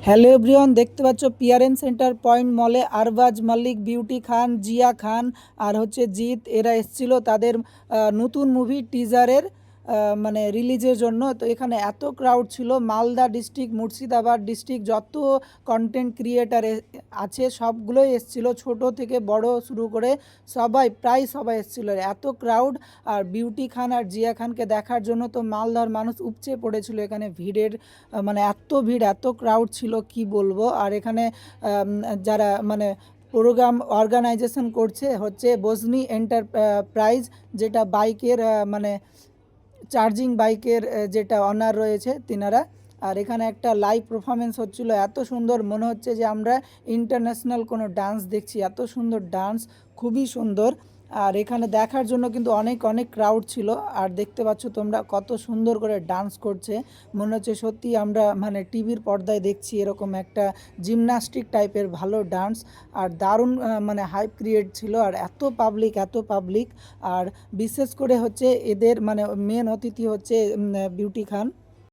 Hello everyone, দেখতে পাচ্ছ পিয়ারেন্স centre point মলে আরবাজ মালিক, বিউটি খান, জিয়া খান আর হচ্ছে জিৎ, এরা এসছিল তাদের নতুন মুভি টিজারের মানে রিলিজের জন্য। তো এখানে এত ক্রাউড ছিল, মালদা ডিস্ট্রিক্ট, মুর্শিদাবাদ ডিস্ট্রিক্ট যত কন্টেন্ট ক্রিয়েটার আছে সবগুলোই এসছিল, ছোট থেকে বড় শুরু করে সবাই, প্রায় সবাই এসছিল, এত ক্রাউড। আর বিউটি খান আর জিয়া খানকে দেখার জন্য তো মালদার মানুষ উপচে পড়েছিল এখানে ভিড়ের, মানে এত ভিড়, এত ক্রাউড ছিল কি বলবো। আর এখানে যারা মানে প্রোগ্রাম অর্গানাইজেশন করছে হচ্ছে বজনি এন্টারপ্রাইজ, যেটা বাইকের মানে চার্জিং বাইকের যেটা অনার রয়েছে তিনারা। আর এখানে একটা লাইভ পারফরমেন্স হচ্ছিল, এত সুন্দর মনে হচ্ছে যে আমরা ইন্টারন্যাশনাল কোনো ডান্স দেখছি, এত সুন্দর ডান্স, খুবই সুন্দর। আর এখানে দেখার জন্য কিন্তু অনেক অনেক ক্রাউড ছিল। আর দেখতে পাচ্ছ তোমরা কত সুন্দর করে ডান্স করছে, মনে হচ্ছে সত্যি আমরা মানে টিভির পর্দায় দেখছি এরকম একটা জিমনাস্টিক টাইপের ভালো ডান্স। আর দারুণ মানে হাইপ ক্রিয়েট ছিল, আর এত পাবলিক, এত পাবলিক। আর বিশেষ করে হচ্ছে এদের মানে মেন অতিথি হচ্ছে বিউটি খান।